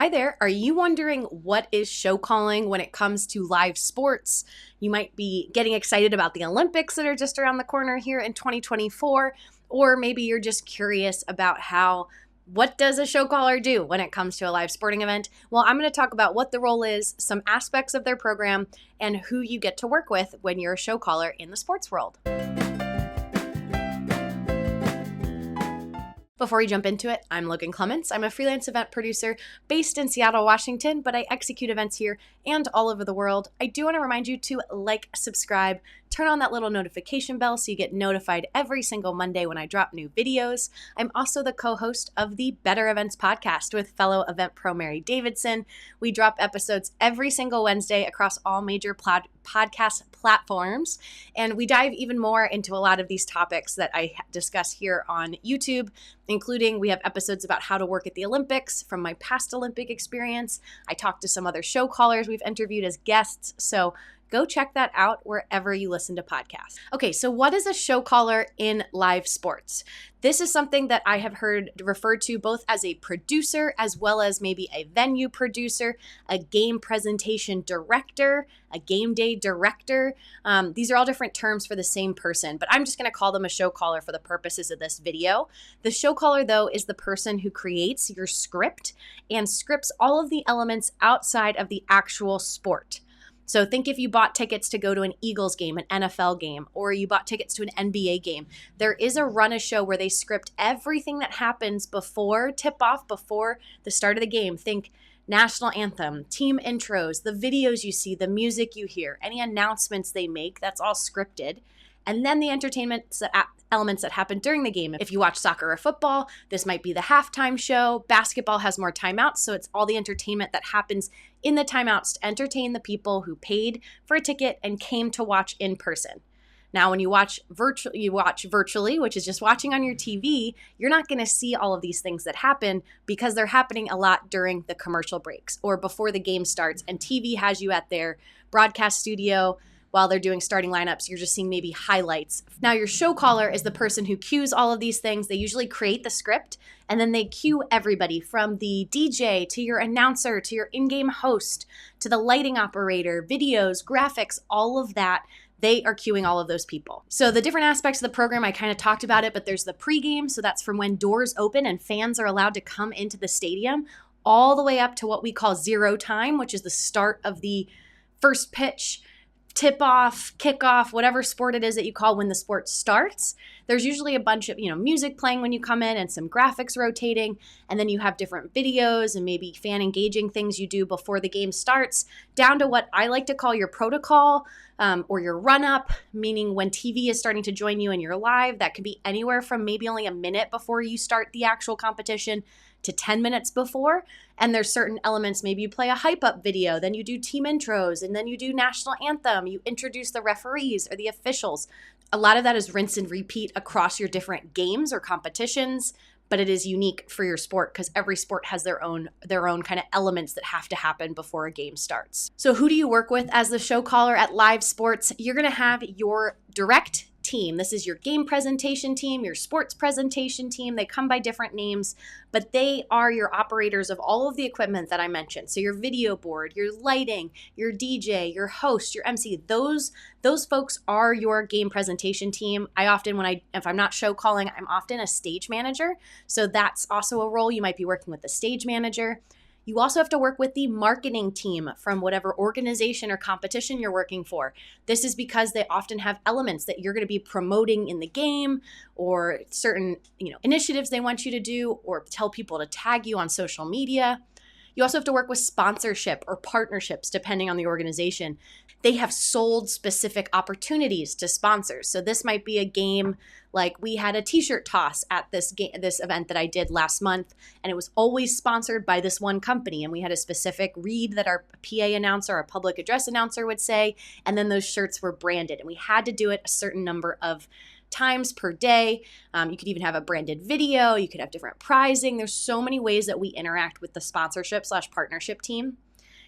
Hi there. Are you wondering what is show calling when it comes to live sports? You might be getting excited about the Olympics that are just around the corner here in 2024, or maybe you're just curious about what does a show caller do when it comes to a live sporting event? Well, I'm going to talk about what the role is, some aspects of their program, and who you get to work with when you're a show caller in the sports world. Before we jump into it, I'm Logan Clements. I'm a freelance event producer based in Seattle, Washington, but I execute events here and all over the world. I do want to remind you to like, subscribe, turn on that little notification bell so you get notified every single Monday when I drop new videos. I'm also the co-host of the Better Events podcast with fellow event pro Mary Davidson. We drop episodes every single Wednesday across all major podcast platforms, and we dive even more into a lot of these topics that I discuss here on YouTube, including we have episodes about how to work at the Olympics from my past Olympic experience. I talk to some other show callers we've interviewed as guests, so go check that out wherever you listen to podcasts. Okay, so what is a show caller in live sports? This is something that I have heard referred to both as a producer as well as maybe a venue producer, a game presentation director, a game day director. These are all different terms for the same person, but I'm just going to call them a show caller for the purposes of this video. The show caller, though, is the person who creates your script and scripts all of the elements outside of the actual sport. So think if you bought tickets to go to an Eagles game, an NFL game, or you bought tickets to an NBA game. There is a run a show where they script everything that happens before tip-off, before the start of the game. Think national anthem, team intros, the videos you see, the music you hear, any announcements they make, that's all scripted. And then the entertainment elements that happen during the game. If you watch soccer or football, this might be the halftime show. Basketball has more timeouts, so it's all the entertainment that happens in the timeouts to entertain the people who paid for a ticket and came to watch in person. Now, when you watch virtually, which is just watching on your TV, you're not going to see all of these things that happen because they're happening a lot during the commercial breaks or before the game starts, and TV has you at their broadcast studio. While they're doing starting lineups, you're just seeing maybe highlights. Now, your show caller is the person who cues all of these things. They usually create the script, and then they cue everybody from the DJ to your announcer to your in-game host to the lighting operator, videos, graphics, all of that. They are cueing all of those people. So the different aspects of the program, I kind of talked about it, but there's the pregame. So that's from when doors open and fans are allowed to come into the stadium, all the way up to what we call zero time, which is the start of the first pitch, tip-off, kickoff, whatever sport it is that you call when the sport starts. There's usually a bunch of, music playing when you come in and some graphics rotating, and then you have different videos and maybe fan engaging things you do before the game starts, down to what I like to call your protocol or your run-up, meaning when TV is starting to join you and you're live. That could be anywhere from maybe only a minute before you start the actual competition to 10 minutes before. And there's certain elements, maybe you play a hype up video, then you do team intros, and then you do national anthem, you introduce the referees or the officials. A lot of that is rinse and repeat across your different games or competitions, but it is unique for your sport because every sport has their own kind of elements that have to happen before a game starts. So who do you work with as the show caller at live sports? You're going to have your direct team. This is your game presentation team, your sports presentation team. They come by different names, but they are your operators of all of the equipment that I mentioned. So your video board, your lighting, your DJ, your host, your MC, those folks are your game presentation team. I often, if I'm not show calling, I'm often a stage manager. So that's also a role. You might be working with the stage manager. You also have to work with the marketing team from whatever organization or competition you're working for. This is because they often have elements that you're going to be promoting in the game or certain, initiatives they want you to do or tell people to tag you on social media. You also have to work with sponsorship or partnerships depending on the organization. They have sold specific opportunities to sponsors. So this might be a game like we had a t-shirt toss at this event that I did last month, and it was always sponsored by this one company. And we had a specific read that our PA announcer, our public address announcer would say, and then those shirts were branded. And we had to do it a certain number of times per day. You could even have a branded video. You could have different pricing. There's so many ways that we interact with the sponsorship/partnership team.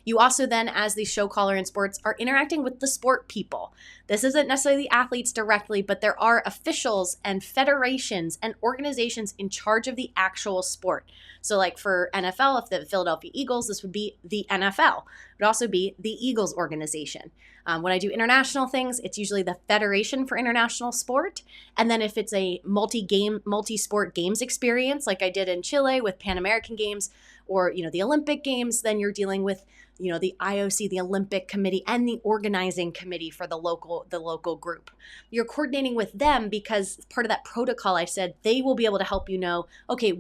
You also then, as the show caller in sports, are interacting with the sport people. This isn't necessarily the athletes directly, but there are officials and federations and organizations in charge of the actual sport. So like for NFL, if the Philadelphia Eagles, this would be the NFL. It would also be the Eagles organization. When I do international things, it's usually the Federation for International Sport. And then if it's a multi-sport games experience, like I did in Chile with Pan American Games or, the Olympic Games, then you're dealing with, the IOC, the Olympic Committee, and the organizing committee for the local group. You're coordinating with them because part of that protocol I said, they will be able to help you know, okay,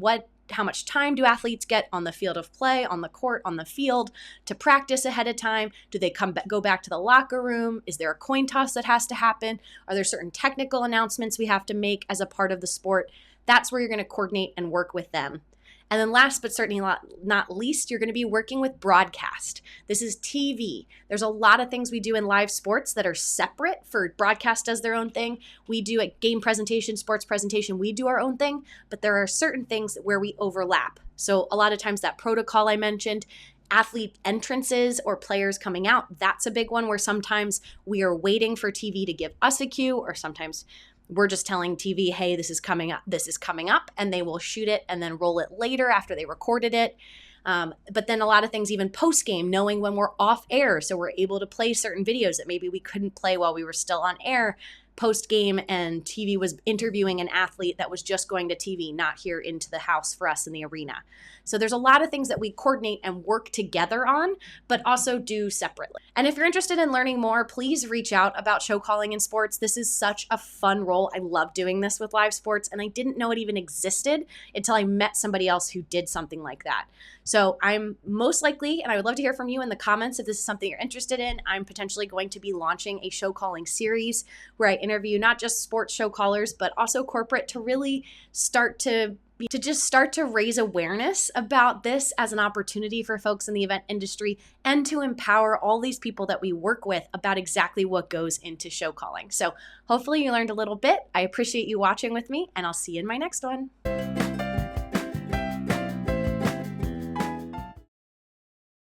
how much time do athletes get on the field of play, on the court, on the field to practice ahead of time? Do they go back to the locker room? Is there a coin toss that has to happen? Are there certain technical announcements we have to make as a part of the sport? That's where you're going to coordinate and work with them. And then last but certainly not least, you're going to be working with broadcast. This is TV. There's a lot of things we do in live sports that are separate. For broadcast does their own thing. We do a game presentation, sports presentation, we do our own thing, but there are certain things where we overlap. So a lot of times that protocol I mentioned, athlete entrances or players coming out, that's a big one where sometimes we are waiting for TV to give us a cue, or sometimes we're just telling TV, hey, this is coming up, and they will shoot it and then roll it later after they recorded it. But then a lot of things, even post-game, knowing when we're off air, so we're able to play certain videos that maybe we couldn't play while we were still on air post-game, and TV was interviewing an athlete that was just going to TV, not here into the house for us in the arena. So there's a lot of things that we coordinate and work together on, but also do separately. And if you're interested in learning more, please reach out about show calling in sports. This is such a fun role. I love doing this with live sports, and I didn't know it even existed until I met somebody else who did something like that. So I'm most likely, and I would love to hear from you in the comments if this is something you're interested in, I'm potentially going to be launching a show calling series where I interview not just sports show callers, but also corporate, to really start to raise awareness about this as an opportunity for folks in the event industry, and to empower all these people that we work with about exactly what goes into show calling. So hopefully you learned a little bit. I appreciate you watching with me, and I'll see you in my next one.